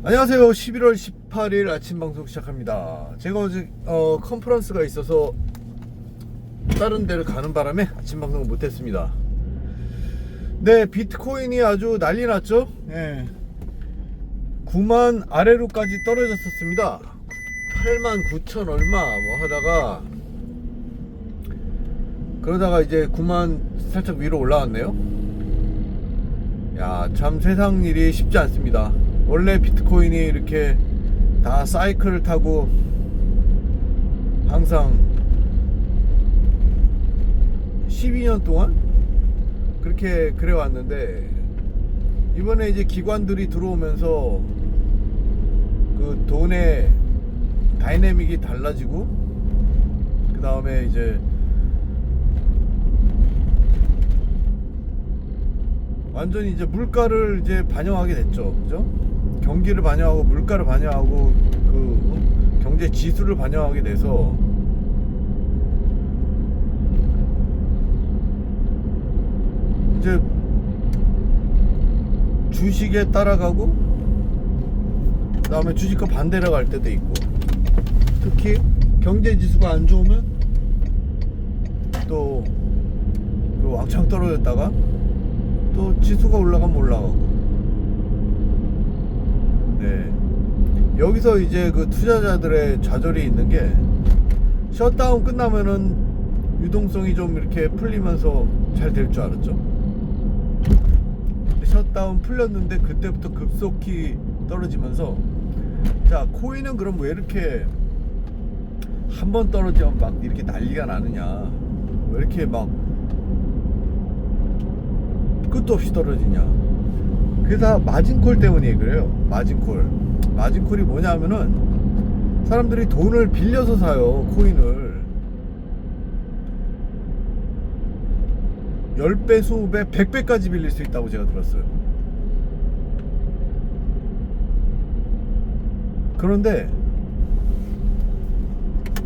안녕하세요. 11월 18일 아침 방송 시작합니다. 제가 어제 컨퍼런스가 있어서 다른 데를 가는 바람에 아침 방송을 못했습니다. 네, 비트코인이 아주 난리 났죠. 9만 아래로까지 떨어졌었습니다. 8만 9천 얼마 뭐 하다가 그러다가 이제 9만 살짝 위로 올라왔네요. 야, 참 세상 일이 쉽지 않습니다. 원래 비트코인이 이렇게 다 사이클을 타고 항상 12년 동안 그렇게 그래 왔는데, 이번에 이제 기관들이 들어오면서 그 돈의 다이내믹이 달라지고, 그 다음에 이제 완전히 이제 물가를 이제 반영하게 됐죠. 그죠? 경기를 반영하고 물가를 반영하고 그 경제 지수를 반영하게 돼서 이제 주식에 따라가고, 그 다음에 주식과 반대로 갈 때도 있고, 특히 경제 지수가 안 좋으면 또 왕창 떨어졌다가 또 지수가 올라가면 올라가고. 네, 여기서 이제 그 투자자들의 좌절이 있는 게, 셧다운 끝나면은 유동성이 좀 이렇게 풀리면서 잘 될 줄 알았죠. 근데 셧다운 풀렸는데 그때부터 급속히 떨어지면서, 자, 코인은 그럼 왜 이렇게 한 번 떨어지면 막 이렇게 난리가 나느냐, 왜 이렇게 막 끝도 없이 떨어지냐. 그게 다 마진콜 때문에 그래요. 마진콜이 뭐냐면은 사람들이 돈을 빌려서 사요. 코인을 10배, 20배, 100배까지 빌릴 수 있다고 제가 들었어요. 그런데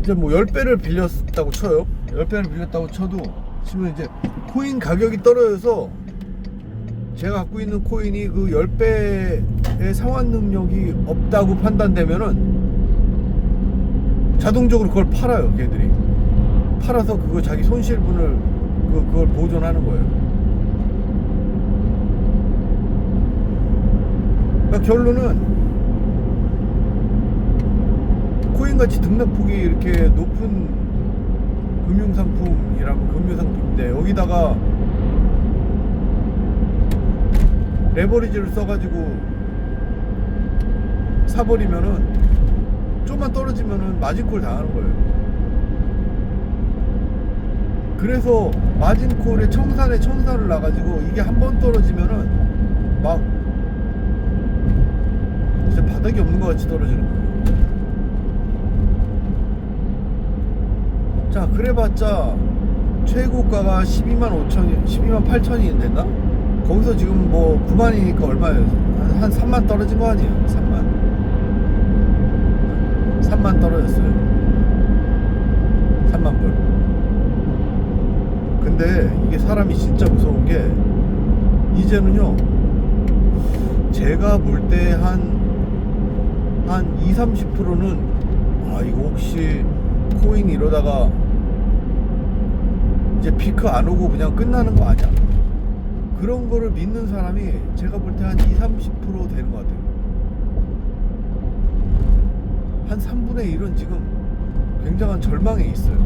이제 뭐 10배를 빌렸다고 쳐요. 10배를 빌렸다고 쳐도, 지금 이제 코인 가격이 떨어져서 제가 갖고 있는 코인이 그 10배의 상환 능력이 없다고 판단되면은 자동적으로 그걸 팔아요. 걔들이 팔아서 그거 자기 손실분을 그걸 보존하는 거예요. 그러니까 결론은 코인같이 등락폭이 이렇게 높은 금융상품이라면 금융상품인데, 여기다가 레버리지를 써가지고 사버리면은 좀만 떨어지면은 마진콜 당하는 거예요. 그래서 마진콜에 청산에 청산을 나가지고, 이게 한 번 떨어지면은 막 진짜 바닥이 없는 것 같이 떨어지는 거예요. 자, 그래봤자 최고가가 12만 5천이 12만 8천이 됐나? 거기서 지금 뭐 9만이니까 얼마예요? 한 3만 떨어진 거 아니에요? 3만 떨어졌어요. 3만 불. 근데 이게 사람이 진짜 무서운 게, 이제는요, 제가 볼 때 한 20-30%는 이거 혹시 코인 이러다가 이제 피크 안 오고 그냥 끝나는 거 아니야? 그런 거를 믿는 사람이 제가 볼 때 한 20-30% 되는 것 같아요. 한 3분의 1은 지금 굉장한 절망에 있어요.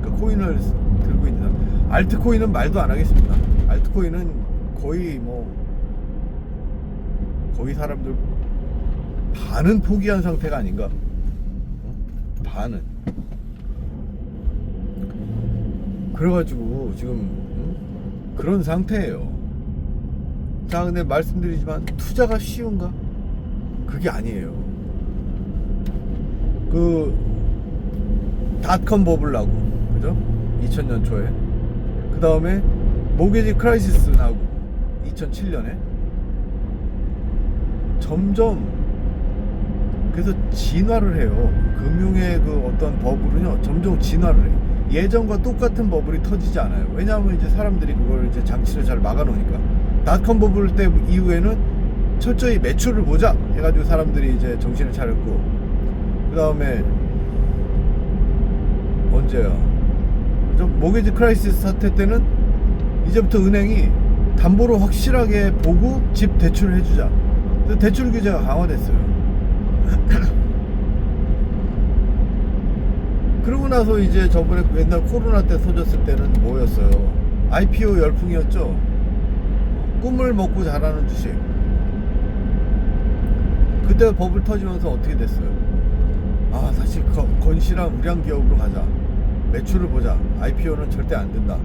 그러니까 코인을 들고 있는 사람. 알트코인은 말도 안 하겠습니다. 알트코인은 거의 사람들 반은 포기한 상태가 아닌가. 반은. 그래가지고 지금 그런 상태예요. 자, 근데 말씀드리지만 투자가 쉬운가? 그게 아니에요. 그 닷컴 버블 나고, 그죠? 2000년 초에. 그 다음에 모게지 크라이시스 나고 2007년에. 점점 그래서 진화를 해요. 금융의 그 어떤 버블은요, 점점 진화를 해요. 예전과 똑같은 버블이 터지지 않아요. 왜냐하면 이제 사람들이 그걸 이제 장치를 잘 막아놓으니까. 닷컴 버블 때 이후에는 철저히 매출을 보자 해가지고 사람들이 이제 정신을 차렸고, 그 다음에 언제야? 모기지 크라이시스 사태 때는 이제부터 은행이 담보로 확실하게 보고 집 대출을 해주자. 그래서 대출 규제가 강화됐어요. 그러고 나서 이제 저번에 옛날 코로나 때 터졌을 때는 뭐였어요? IPO 열풍이었죠. 꿈을 먹고 자라는 주식. 그때 버블 터지면서 어떻게 됐어요? 아, 다시 건실한 우량 기업으로 가자. 매출을 보자. IPO는 절대 안 된다.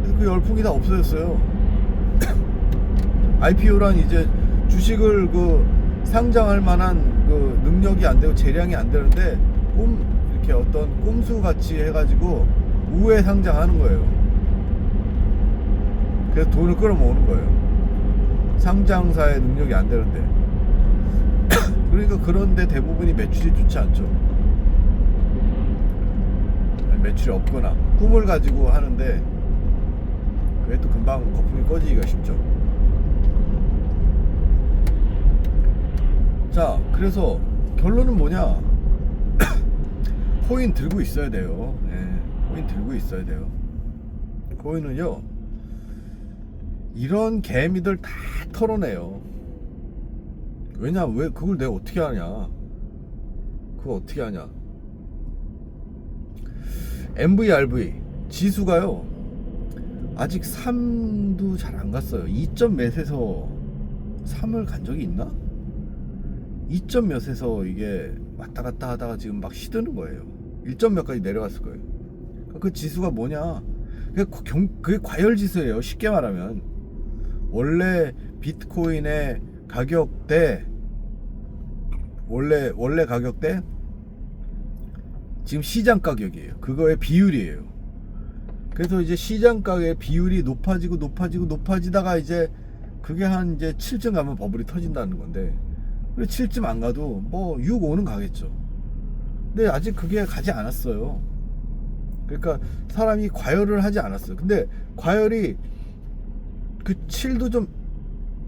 그래서 그 열풍이 다 없어졌어요. IPO란 이제 주식을 상장할 만한 능력이 안 되고 재량이 안 되는데 이렇게 어떤 꼼수 같이 해가지고 우회 상장하는 거예요. 그래서 돈을 끌어모으는 거예요. 상장사의 능력이 안 되는데. 그러니까 그런데 대부분이 매출이 좋지 않죠. 매출이 없거나 꿈을 가지고 하는데 그게 또 금방 거품이 꺼지기가 쉽죠. 자, 그래서 결론은 뭐냐? 코인 들고 있어야 돼요. 코인 들고 있어야 돼요. 코인은요, 이런 개미들 다 털어내요. 왜냐? 왜 그걸 내가 어떻게 하냐? 그거 어떻게 하냐? MVRV 지수가요, 아직 3도 잘 안 갔어요. 2점 몇에서 3을 간 적이 있나? 2점 몇에서 이게 왔다 갔다 하다가 지금 막 시드는 거예요. 1점 몇까지 내려갔을 거예요. 그 지수가 뭐냐? 그게 과열 지수예요. 쉽게 말하면 원래 비트코인의 가격대, 원래 가격대 지금 시장 가격이에요. 그거의 비율이에요. 그래서 이제 시장 가격의 비율이 높아지다가 이제 그게 한 이제 7점 가면 버블이 터진다는 건데, 7점 안 가도 뭐 6, 5는 가겠죠. 근데 아직 그게 가지 않았어요. 그러니까 사람이 과열을 하지 않았어요. 근데 과열이 그 7도 좀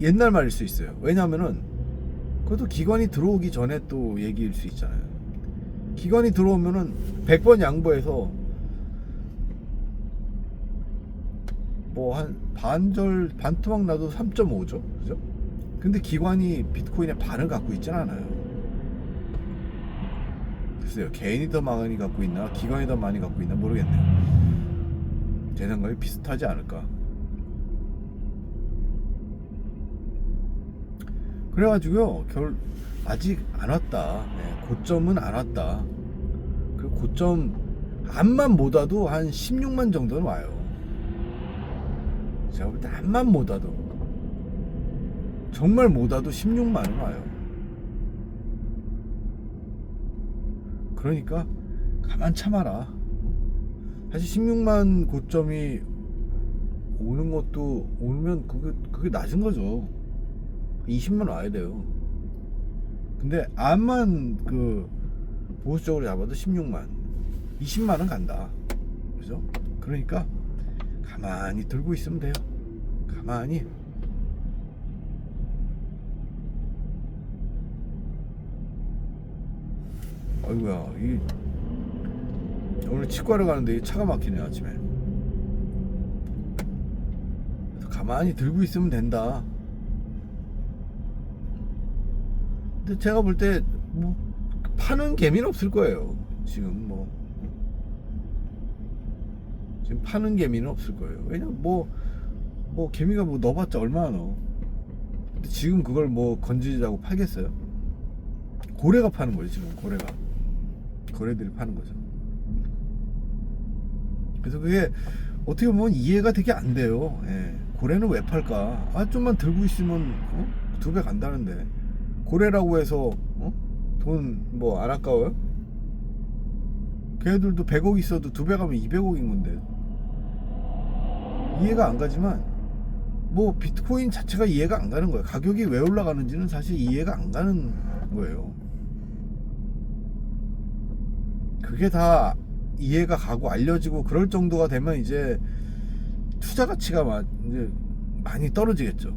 옛날 말일 수 있어요. 왜냐면은 그것도 기관이 들어오기 전에 또 얘기일 수 있잖아요. 기관이 들어오면은 100번 양보해서 뭐 한 반토막 나도 3.5죠. 그죠? 근데 기관이 비트코인의 반을 갖고 있진 않아요. 글쎄요, 개인이 더 많이 갖고 있나 기관이 더 많이 갖고 있나 모르겠네요. 제 생각에 비슷하지 않을까. 그래가지고요, 아직 안 왔다. 고점은 안 왔다. 그 고점 암만 못 와도 한 16만 정도는 와요. 제가 볼 때 암만 못 와도, 정말 못 와도 16만은 와요. 그러니까 가만 참아라. 사실 16만 고점이 오는 것도, 오면 그게 낮은 거죠. 20만 와야 돼요. 근데 암만 보수적으로 잡아도 16만, 20만은 간다. 그죠? 그러니까 가만히 들고 있으면 돼요. 가만히. 아이고야, 오늘 치과를 가는데 차가 막히네, 아침에. 그래서 가만히 들고 있으면 된다. 근데 제가 볼 때 뭐 파는 개미는 없을 거예요. 지금 지금 파는 개미는 없을 거예요. 왜냐면 뭐 개미가 뭐 넣어봤자 얼마나 넣어. 근데 지금 그걸 뭐 건지자고 팔겠어요? 고래가 파는 거죠. 지금 고래들이 파는 거죠. 그래서 그게 어떻게 보면 이해가 되게 안 돼요. 고래는 왜 팔까? 좀만 들고 있으면 2배 간다는데, 고래라고 해서 돈 뭐 안 아까워요? 걔들도 100억 있어도 2배 가면 200억인 건데 이해가 안 가지만, 뭐 비트코인 자체가 이해가 안 가는 거예요. 가격이 왜 올라가는지는 사실 이해가 안 가는 거예요. 그게 다 이해가 가고 알려지고 그럴 정도가 되면 이제 투자 가치가 이제 많이 떨어지겠죠.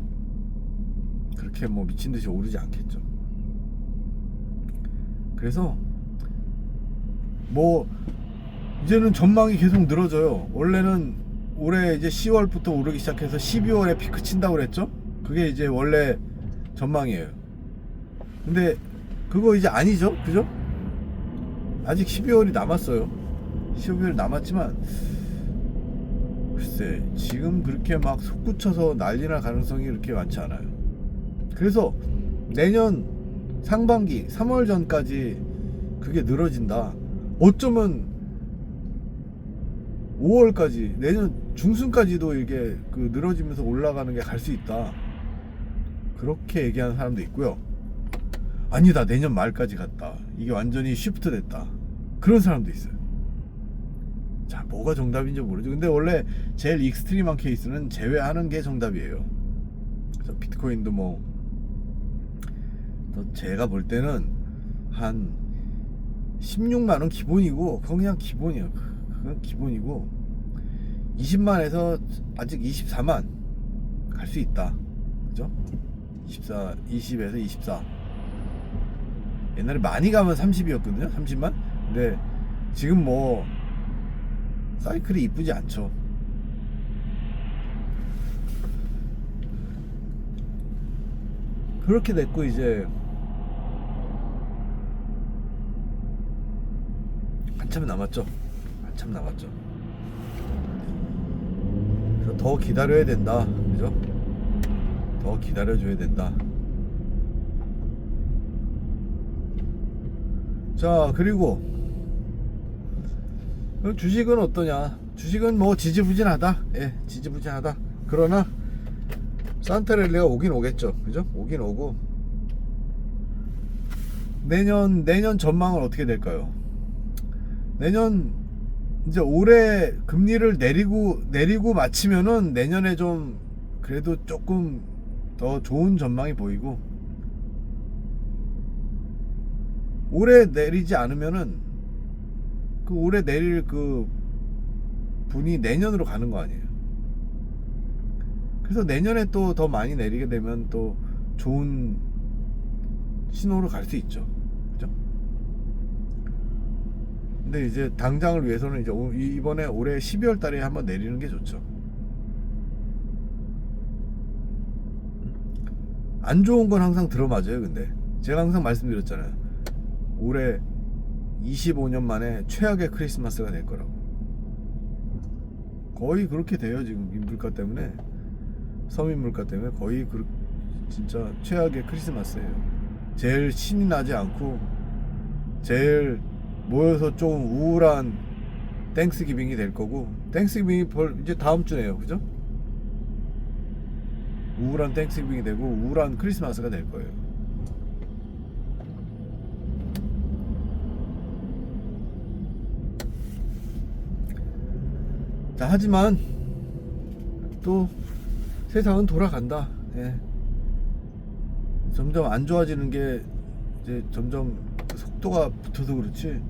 그렇게 뭐 미친듯이 오르지 않겠죠. 그래서 뭐 이제는 전망이 계속 늘어져요. 원래는 올해 이제 10월부터 오르기 시작해서 12월에 피크 친다고 그랬죠. 그게 이제 원래 전망이에요. 근데 그거 이제 아니죠, 그죠? 아직 12월이 남았어요. 12월이 남았지만 글쎄 지금 그렇게 막 솟구쳐서 난리날 가능성이 그렇게 많지 않아요. 그래서 내년 상반기 3월 전까지 그게 늘어진다. 어쩌면 5월까지 내년 중순까지도 이게 그 늘어지면서 올라가는 게 갈 수 있다. 그렇게 얘기하는 사람도 있고요. 아니다, 내년 말까지 갔다. 이게 완전히 쉬프트 됐다. 그런 사람도 있어요. 자, 뭐가 정답인지 모르죠. 근데 원래 제일 익스트림한 케이스는 제외하는 게 정답이에요. 그래서 비트코인도 뭐 제가 볼 때는 한 16만원 기본이고, 그건 그냥 기본이에요. 그건 기본이고 20만에서 아직 24만 갈 수 있다. 그죠? 20에서 24. 옛날에 많이 가면 30이었거든요. 30만. 근데 지금 뭐 사이클이 이쁘지 않죠. 그렇게 됐고 이제 한참 남았죠. 한참 남았죠. 그래서 더 기다려야 된다. 그죠? 더 기다려줘야 된다. 자, 그리고 주식은 어떠냐? 주식은 뭐 지지부진하다. 예, 지지부진하다. 그러나 산타랠리가 오긴 오겠죠. 그죠? 오긴 오고 내년 전망은 어떻게 될까요? 내년 이제 올해 금리를 내리고 마치면은 내년에 좀 그래도 조금 더 좋은 전망이 보이고, 올해 내리지 않으면은 그 올해 내릴 그 분이 내년으로 가는 거 아니에요. 그래서 내년에 또 더 많이 내리게 되면 또 좋은 신호로 갈 수 있죠. 그죠? 근데 이제 당장을 위해서는 이제 이번에 올해 12월 달에 한번 내리는 게 좋죠. 안 좋은 건 항상 들어맞아요. 근데 제가 항상 말씀드렸잖아요. 올해 25년 만에 최악의 크리스마스가 될 거라고. 거의 그렇게 돼요. 지금 물가 때문에, 서민 물가 때문에 거의 진짜 최악의 크리스마스예요. 제일 신이 나지 않고 제일 모여서 좀 우울한 땡스기빙이 될 거고, 땡스기빙이 이제 다음 주네요. 그죠? 우울한 땡스기빙이 되고 우울한 크리스마스가 될 거예요. 자, 하지만 또 세상은 돌아간다. 예. 점점 안 좋아지는 게 이제 점점 속도가 붙어서 그렇지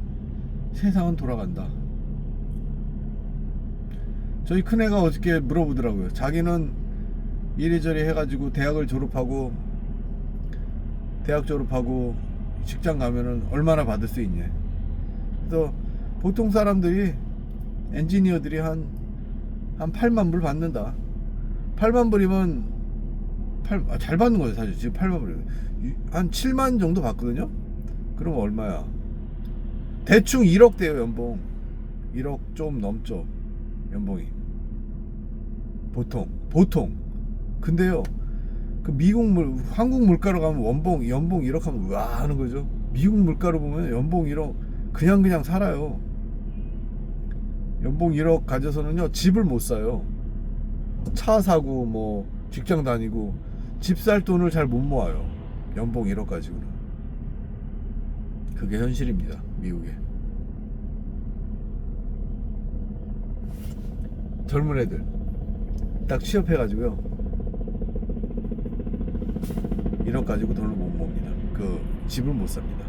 세상은 돌아간다. 저희 큰애가 어저께 물어보더라고요. 자기는 이리저리 해가지고 대학 졸업하고 직장 가면은 얼마나 받을 수 있냐. 그래서 보통 사람들이, 엔지니어들이 한 8만 불 받는다. 8만 불이면 잘 받는 거죠. 사실 지금 8만 불이면 한 7만 정도 받거든요. 그러면 얼마야? 대충 1억 돼요. 연봉 1억 좀 넘죠. 연봉이 보통. 근데요, 그 한국 물가로 가면 연봉 1억 하면 우와 하는 거죠. 미국 물가로 보면 연봉 1억 그냥 살아요. 연봉 1억 가져서는요 집을 못 사요. 차 사고 뭐 직장 다니고 집 살 돈을 잘 못 모아요. 연봉 1억 가지고는. 그게 현실입니다. 미국에. 젊은 애들 딱 취업해가지고요 1억 가지고 돈을 못 모읍니다. 그 집을 못 삽니다.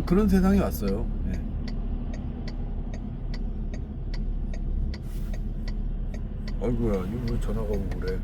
그런 세상이 왔어요. 네. 아이고야, 이거 왜 전화가 오고 그래.